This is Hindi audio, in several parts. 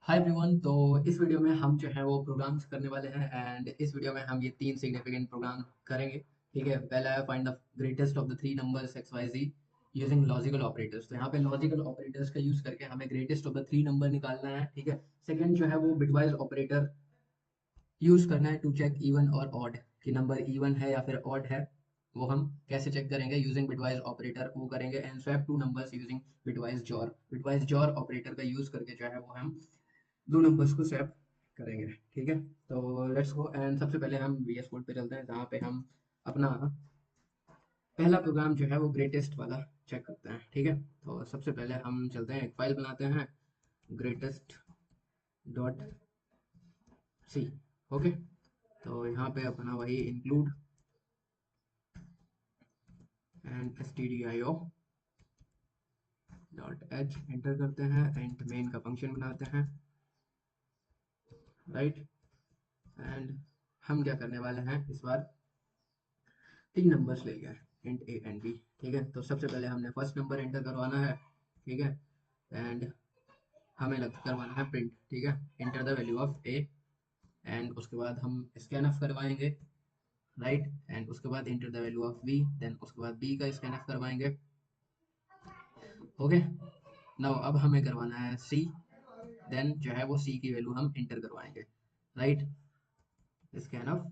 Hi everyone. तो इस वीडियो में हम जो है वो प्रोग्राम्स करने वाले हैं एंड इस वीडियो में हम ये तीन सिग्निफिकेंट प्रोग्राम करेंगे। ठीक है, पहला है find the greatest of the three numbers X Y Z using logical operators. तो यहाँ पे लॉजिकल ऑपरेटर्स का यूज करके हमें greatest of the three number निकालना है। ठीक है, सेकंड जो है वो बिटवाइज ऑपरेटर यूज करना है टू चेक इवन और ऑड कि नंबर इवन है या फिर ऑड है। वो हम कैसे चेक करेंगे यूजिंग बिटवाइज ऑपरेटर वो करेंगे। And swap two numbers using bitwise jaw operator का यूज करके जो है वो हम दो नंबर्स को स्वैप करेंगे। ठीक है, तो लेट्स गो। एंड सबसे पहले हम वीएस कोड पे चलते हैं जहाँ पे हम अपना पहला प्रोग्राम जो है वो ग्रेटेस्ट वाला चेक करते हैं। ठीक है, तो सबसे पहले हम चलते हैं, एक फाइल बनाते हैं ग्रेटेस्ट डॉट सी। ओके, तो यहाँ पे अपना वही include and stdio dot H enter करते हैं एंड मेन का फंक्शन बनाते हैं। राइट, एंड हम क्या करने वाले हैं इस बार, तीन नंबर्स ले गए इंट ए एंड बी। ठीक है, तो सबसे पहले हमने फर्स्ट नंबर एंटर करवाना है। ठीक है, एंड हमें लग करवाना है प्रिंट। ठीक है, enter the value of A and उसके बाद हम स्कैन ऑफ करवाएंगे। राइट, एंड उसके बाद enter the value of B, then उसके बाद बी का स्कैन ऑफ करवाएंगे। ओके, नाउ अब हमें करवाना है सी, देन जो है वो सी की वैल्यू हम एंटर करवाएंगे। Right, scanf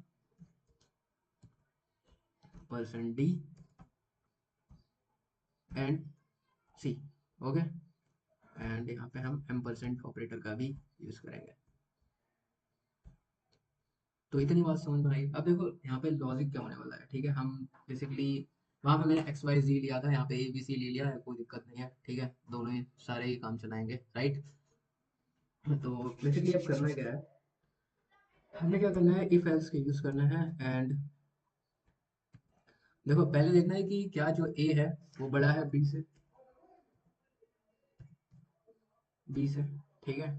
percent D and C. Okay, and यहाँ पे हम एम परसेंट ऑपरेटर का भी यूज करेंगे। तो इतनी बात समझ में आई। अब देखो यहाँ पे लॉजिक क्या होने वाला है। ठीक है, हम बेसिकली वहां पे मैंने एक्स वाई जी लिया था, यहाँ पे ए बी सी ले लिया है, कोई दिक्कत नहीं है। ठीक है, दोनों ही सारे ही काम चलाएंगे। राइट, तो बेसिकली अब करना क्या है, हमें क्या करना है, इफ एल्स का यूज करना है। एंड देखो पहले देखना है कि क्या जो ए है वो बड़ा है बी से। ठीक है,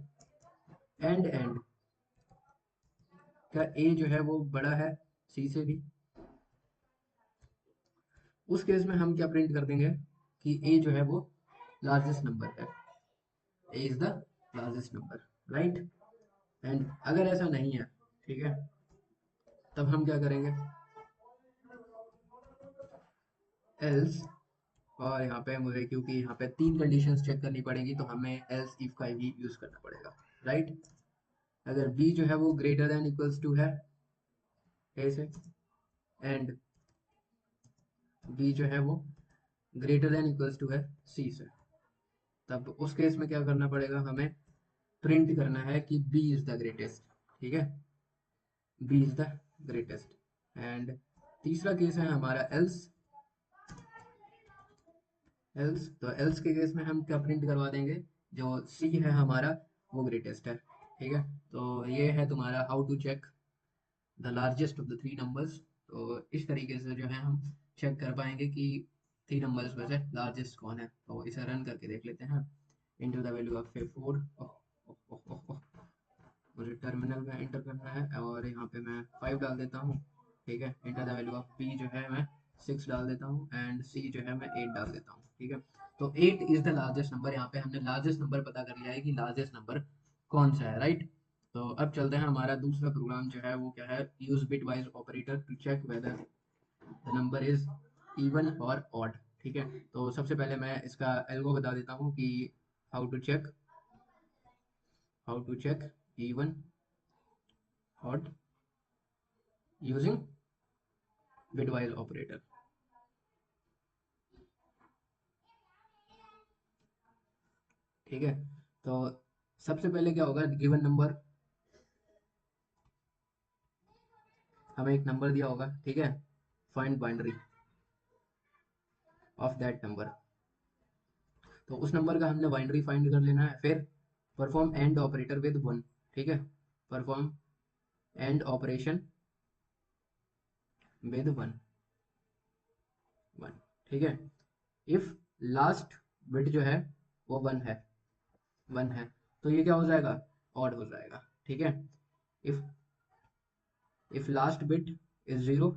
एंड क्या ए जो है वो बड़ा है सी से भी। उस केस में हम क्या प्रिंट कर देंगे कि ए जो है वो लार्जेस्ट नंबर है, a is the largest number. Right, and अगर ऐसा नहीं है, ठीक है, तब हम क्या करेंगे, एल्स। और यहाँ पे मुझे क्योंकि यहाँ पे तीन कंडीशंस चेक करनी पड़ेगी तो हमें एल्स इफ का भी यूज करना पड़ेगा। राइट, अगर बी जो है वो ग्रेटर देन इक्वल्स टू है ए से एंड बी जो है वो ग्रेटर देन इक्वल्स टू है सी से, तब उस केस में क्या करना पड़ेगा, हमें प्रिंट करना है कि बी इज द ग्रेटेस्ट। ठीक है, B is the greatest. And तीसरा केस है हमारा एल्स। एल्स तो एल्स के केस में हम क्या प्रिंट करवा देंगे, जो सी है हमारा वो ग्रेटेस्ट है। ठीक है, तो ये है तुम्हारा how to check the largest of the three numbers. तो इस तरीके से जो है हम चेक कर पाएंगे कि थ्री नंबर्स में से लार्जेस्ट कौन है। तो इसे रन करके देख लेते हैं। Enter the value of A four, मुझे टर्मिनल में एंटर करना है और यहाँ पे मैं 5 डाल देता हूँ। ठीक है, enter the value of B जो है मैं 6 डाल देता हूँ एंड सी जो है मैं 8 डाल देता हूँ। ठीक है, तो 8 इज द लार्जेस्ट नंबर। यहाँ पे हमने लार्जेस्ट नंबर पता कर लिया है कि लार्जेस्ट नंबर कौन सा है। राइट, तो अब चलते हैं, हमारा दूसरा प्रोग्राम जो है वो क्या है, use bitwise operator to check whether the number is even और ऑड। ठीक है, तो सबसे पहले मैं इसका एल्गो बता देता हूँ कि how to check how to check even odd using bitwise operator. ठीक है, तो सबसे पहले क्या होगा, गिवन नंबर, हमें एक नंबर दिया होगा। ठीक है, find binary of that number, तो उस नंबर का हमने बाइनरी फाइंड कर लेना है। फिर perform and operator with one. ठीक है, perform and operation with one one. ठीक है, इफ लास्ट बिट जो है वो वन है तो ये क्या हो जाएगा, ऑड हो जाएगा। ठीक है, if if last bit is zero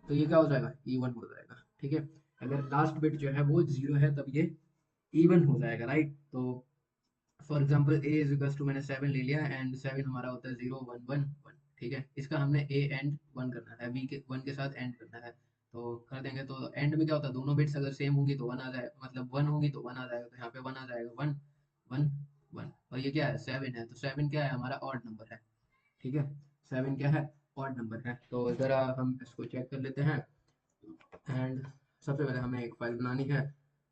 तो ये क्या हो जाएगा, इवन हो जाएगा। ठीक है, अगर लास्ट बिट जो है वो जीरो है तब ये इवन हो जाएगा। राइट, तो for example A is equal to मैंने 7 ले लिया एंड 7 हमारा होता है 0 1 1 1, ठीक है। इसका हमने ए एंड 1 करना है, बी के 1 के साथ एंड करना है, तो कर देंगे। तो एंड में क्या होता है, दोनों बिट्स अगर सेम होंगी तो 1 आ जाएगा, मतलब 1 होगी तो 1 आ जाएगा, तो यहाँ पे 1 आ जाएगा, 1 1 1। और ये क्या है, 7 है, तो 7 क्या है, हमारा ऑड नंबर है, ठीक है। 7 क्या है, ऑड नंबर है। तो ज़रा हम इसको चेक कर लेते हैं। एंड सबसे पहले हमें एक फाइल बनानी है,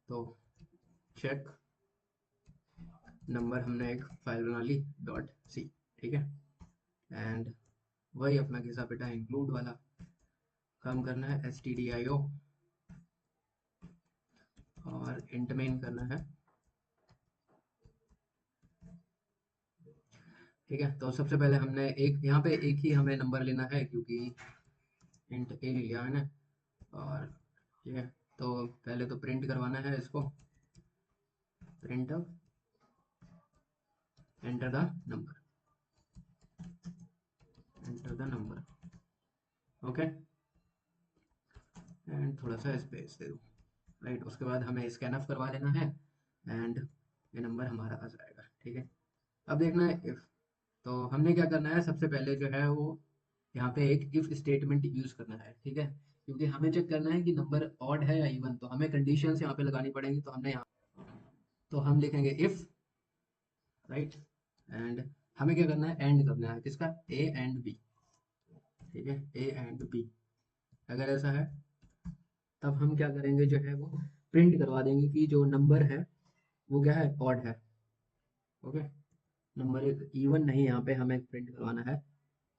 तो चेक नंबर, हमने एक फाइल बना ली डॉट सी, ठीक है। एंड वही अपना घिसा पिटा इंक्लूड वाला काम करना है, stdio और इंट मेन करना है, ठीक है। तो सबसे पहले हमने एक यहाँ पे एक ही हमें नंबर लेना है, क्योंकि इंट ए लिया है ना, और ठीक है। तो पहले तो प्रिंट करवाना है इसको, print enter the number, enter the number, okay. And थोड़ा सा स्पेस दे दूँ, राइट। उसके बाद हमें स्कैन ऑफ करवा लेना है एंड ये नंबर हमारा आ जाएगा, ठीक है। अब देखना है इफ, तो हमने क्या करना है, सबसे पहले जो है वो यहाँ पे एक इफ स्टेटमेंट यूज करना है, ठीक है। क्योंकि हमें चेक करना है कि नंबर ऑड है या इवन, तो हमें कंडीशंस यहाँ पे लगानी पड़ेंगी। तो हमने यहाँ, तो हम लिखेंगे इफ, राइट। एंड हमें क्या करना है, एंड करना है किसका, ए एंड बी, ठीक है, ए एंड बी। अगर ऐसा है तब हम क्या करेंगे, जो है वो प्रिंट करवा देंगे कि जो नंबर है वो क्या है, ऑड है, ओके। नंबर इवन नहीं, यहाँ पे हमें प्रिंट करवाना है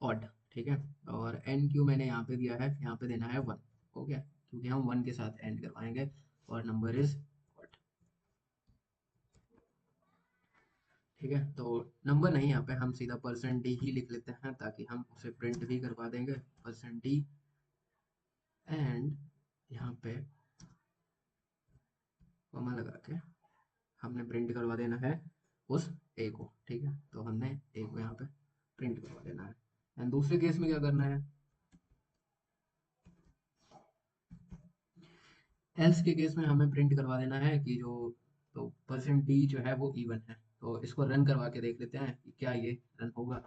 ऑड, ठीक है। और एन क्यू मैंने यहाँ पे दिया है, यहाँ पे देना है 1, ओके, क्योंकि हम 1 के साथ एंड करवाएंगे और नंबर इज ऑड, ठीक है। तो नंबर नहीं, यहाँ पे हम सीधा परसेंट डी ही लिख लेते हैं, ताकि हम उसे प्रिंट भी करवा देंगे, परसेंट डी। एंड यहाँ पे कॉमा लगा के हमने प्रिंट करवा देना है उस ए को, ठीक है। तो हमने ए को यहाँ पे प्रिंट करवा देना है। एंड दूसरे केस में क्या करना है, एल्स के केस में हमें प्रिंट करवा देना है कि जो, तो परसेंट डी जो है वो इवन है। तो इसको रन करवा के देख लेते हैं कि क्या ये रन होगा।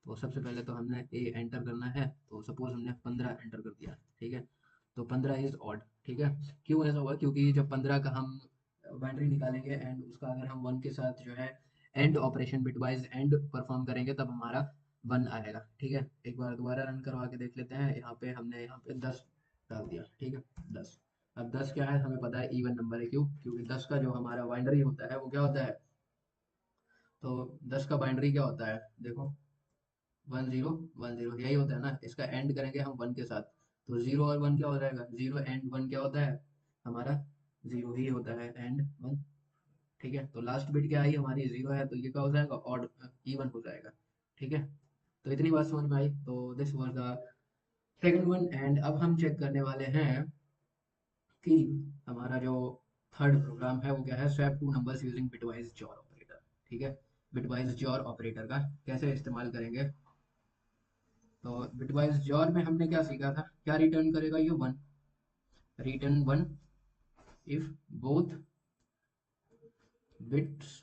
तो सबसे पहले तो हमने ए एंटर करना है, तो सपोज हमने 15 एंटर कर दिया, ठीक है। तो 15 इज ऑड, ठीक है। क्यों ऐसा हुआ, क्योंकि जब 15 का हम बाइनरी निकालेंगे एंड उसका अगर हम 1 के साथ जो है and operation bitwise and perform करेंगे, तब हमारा 1 आएगा, ठीक है। एक बार दोबारा रन करवा के देख लेते हैं। यहाँ पे हमने यहाँ पे 10 डाल दिया, ठीक है, 10। अब 10 क्या है, हमें पता है इवन नंबर है, क्यों, क्योंकि 10 का जो हमारा बाइनरी होता है वो क्या होता है, तो 10 का बाइनरी क्या होता है, देखो 1010, यही होता है ना। इसका एंड करेंगे हम 1 के साथ, तो 0 और 1 क्या हो जाएगा, 0 एंड 1 क्या होता है, हमारा 0 ही होता है, एंड 1, ठीक है। तो लास्ट बिट क्या आई हमारी, 0 है, तो ये क्या हो जाएगा, ऑड इवन हो जाएगा, ठीक है। तो इतनी बात समझ में आई। तो this was the second one. And अब हम चेक करने वाले हैं कि हमारा जो थर्ड प्रोग्राम है वो क्या है, swap two numbers using bitwise jaw operator, ठीक है। बिटवाइज जॉर ऑपरेटर का कैसे इस्तेमाल करेंगे। तो बिटवाइज जॉर में हमने क्या सीखा था, क्या रिटर्न करेगा ये, 1, return 1 if both bits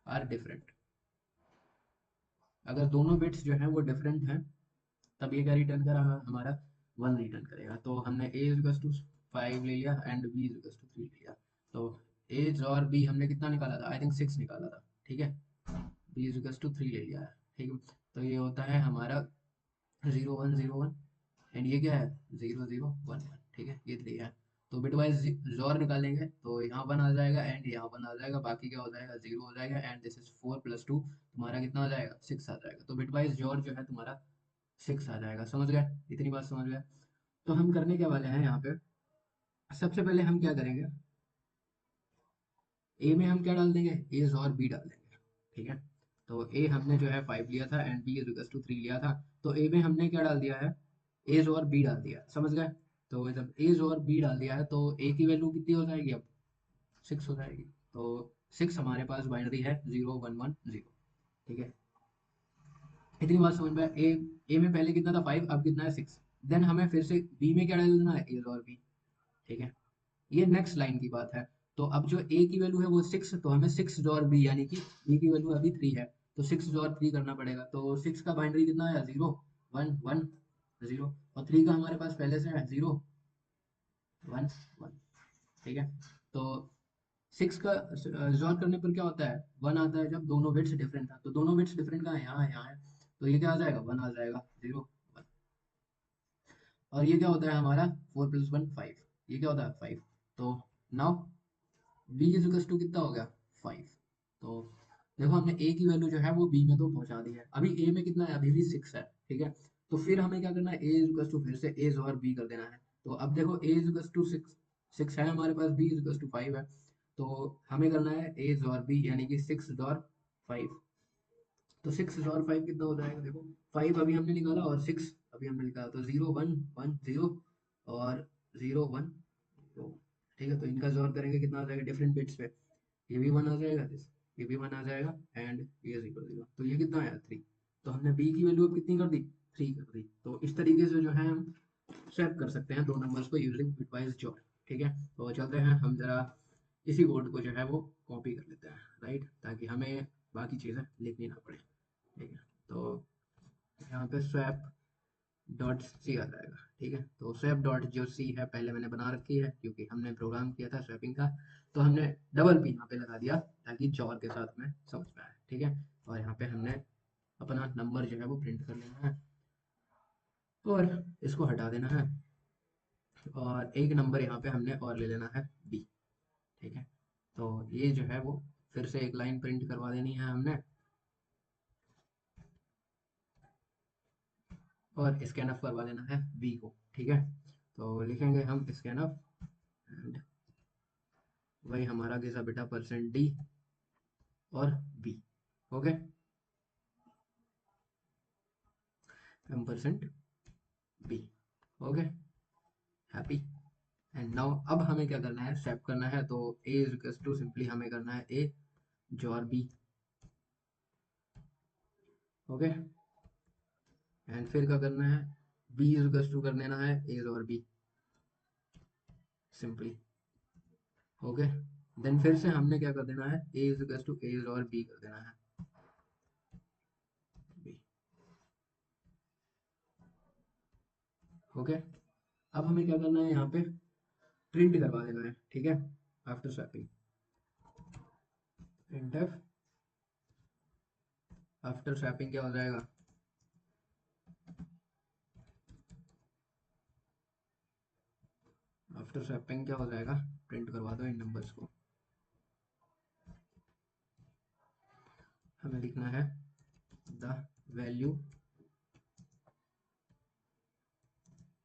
are different. अगर दोनों बिट्स जो हैं वो डिफरेंट हैं, तब ये क्या रिटर्न करेगा, हमारा 1 रिटर्न करेगा। तो हमने a इज टू 5 ले लिया एंड b इज टू 3 ले लिया। तो a और b हमने कितना निकाला था, आई थिंक 6 निकाला था, ठीक है। b इज टू 3 ले लिया है, ठीक है। तो ये होता है हमारा 0 1 0 1, एंड ये क्या है, 0 0 1 1, ठीक है, ये दिया है। तो बिटवाइज जोर निकालेंगे, तो यहाँ 1 आ जाएगा एंड यहाँ 1 आ जाएगा, बाकी क्या हो जाएगा, 0 हो जाएगा। एंड दिस इज 4 + 2, तुम्हारा कितना आ जाएगा, 6 आ जाएगा। तो बिटवाइज जोर जो है तुम्हारा 6 आ जाएगा, समझ गए, इतनी बात समझ गए। तो हम करने के वाले हैं यहाँ पे, सबसे पहले हम क्या करेंगे, ए में हम क्या डाल देंगे, ए और बी डाल देंगे, ठीक है। तो ए हमने जो है 5 लिया था एंड बी इज टू 3 लिया था। तो ए में हमने क्या डाल दिया है, एज और बी डाल दिया, समझ गए। तो जब एज और बी डाल दिया है, तो ए की वैल्यू कितनी हो जाएगी, अब 6 हो जाएगी। तो 6 हमारे पास बाइनरी है, 0 1 1 0, ठीक है। इतनी बात समझ में, ए में पहले कितना था, 5, अब कितना है, 6। देन हमें फिर से बी में क्या डालना है, एज और बी, ठीक है। ये नेक्स्ट लाइन की बात है। तो अब जो a की वैल्यू है वो 6, तो हमें 6 जोड़ b यानी कि b की वैल्यू अभी 3 है, तो 6 जोड़ 3 करना पड़ेगा। तो 6 का बाइनरी कितना आया, 0 1 1 0, और 3 का हमारे पास पहले से है 0 1 1। ठीक है, तो 6 का जोड़ करने पर क्या होता है, 1 आता है जब दोनों बिट्स डिफरेंट था, तो दोनों बिट्स डिफरेंट कहाँ है, यहाँ है, तो ये क्या आ जाएगा, 1 आ जाएगा, 0 1। और ये क्या होता है हमारा 4 + 1 5, ये क्या होता है 5। तो now b is equal to कितना हो गया 5। तो देखो हमने a की वैल्यू जो है वो b में तो पहुंचा दी है, अभी a में कितना है, अभी भी 6 है। ठीक है, तो फिर हमें क्या करना है, a इज इक्वल टू फिर से a और b कर देना है। तो अब देखो a इज इक्वल टू 6, 6 है हमारे पास, b इज इक्वल टू 5 है, तो हमें करना है a और b यानी कि 6 और 5। तो 6 और 5 कितना हो जाएगा, देखो 5 अभी हमने निकाला और 6 अभी हमने निकाला, तो 0 1 1 0 और 0 1 0। ठीक है, तो इनका जोड़ करेंगे कितना आ जाएगा डिफरेंट बिट्स पे, ये भी 1 आ जाएगा, दिस ये भी 1 आ जाएगा, एंड ये 0 0, तो ये कितना आया 3। तो हमने b की वैल्यू अब कितनी कर दी, 3 कर दी। तो इस तरीके से जो है हम स्वैप कर सकते हैं दो नंबर्स को यूजिंग बिटवाइज जोड़। ठीक है, तो चलते हैं हम जरा इसी कोड को जो है वो कॉपी कर लेते हैं, राइट, ताकि हमें बाकी चीज़ें लिखनी ना पड़े। ठीक है, तो यहाँ पे स्वैप डॉट सी आ जाएगा। ठीक है, तो स्वैप डॉट जो सी है पहले मैंने बना रखी है क्योंकि हमने प्रोग्राम किया था स्वैपिंग का, तो हमने डबल पी यहाँ पे लगा दिया ताकि जॉर के साथ में समझ में आए। ठीक है, और यहाँ पे हमने अपना नंबर जो है वो प्रिंट कर लेना है और इसको हटा देना है, और एक नंबर यहाँ पे हमने और ले लेना है बी। ठीक है, तो ये जो है वो फिर से एक लाइन प्रिंट करवा देनी है हमने, और स्कैन करवा लेना है बी को। ठीक है, तो लिखेंगे हम स्कैन एंड वही हमारा कैसा बेटा परसेंट डी और B. Okay, %, B. Okay, happy. And now अब हमें क्या करना है, स्वैप करना है, तो a is equal to simply हमें करना है a XOR b। Okay, and फिर क्या करना है, b इज इक्वल टू कर देना है a XOR b simply. Okay, then फिर से हमने क्या कर देना है, a is equal to a XOR b कर देना है b। ओके, अब हमें क्या करना है, यहाँ पे प्रिंट करवा देना है। ठीक है, after swapping printf after swapping क्या हो जाएगा, आफ्टर स्वैपिंग क्या हो जाएगा, प्रिंट करवा दो इन नंबर्स को। हमें लिखना है the value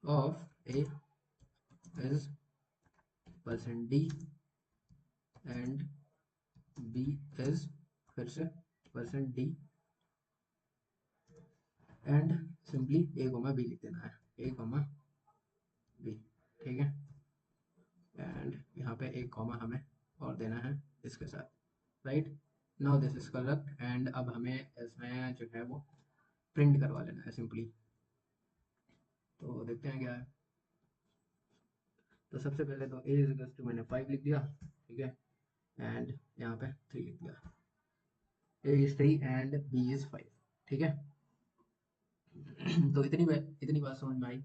of a is %d and b is फिर से %d and simply a comma b लिख देना है, a कोमा b। ठीक है, एंड यहाँ पे एक कॉमा हमें और देना है इसके साथ, right. Now this is correct, and अब हमें इसमें जो है वो प्रिंट करवा लेना है सिंपली। तो देखते हैं क्या है, तो सबसे पहले तो a इज इक्वल टू मैंने 5 लिख दिया। ठीक है, एंड यहाँ पे 3 लिख दिया, a is 3 and b is 5। ठीक है, तो इतनी बात समझ में आई।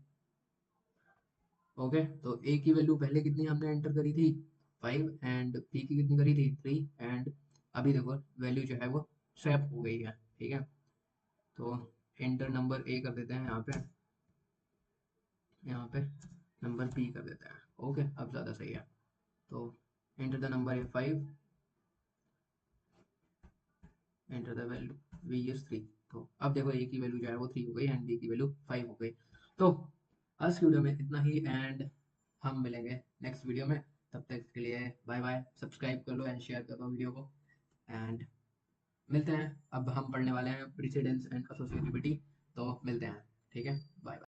ओके, तो a की वैल्यू पहले कितनी हमने एंटर करी थी 5, एंड b की कितनी करी थी 3, एंड अभी देखो वैल्यू जो है वो स्वैप हो गई है। ठीक है, तो एंटर नंबर a कर देते हैं यहाँ पे नंबर b कर देते हैं। ओके, अब ज़्यादा सही है, तो एंटर द नंबर है 5, enter the value v is 3। तो अब देखो a की वैल्यू जो है वो 3 हो गई एंड b की वैल्यू 5 हो गई। तो आज की वीडियो में इतना ही, एंड हम मिलेंगे नेक्स्ट वीडियो में। तब तक के लिए बाय बाय, सब्सक्राइब कर लो एंड शेयर कर दो वीडियो को, एंड मिलते हैं। अब हम पढ़ने वाले हैं प्रीसिडेंस एंड एसोसिएटिविटी, तो मिलते हैं। ठीक है, बाय बाय।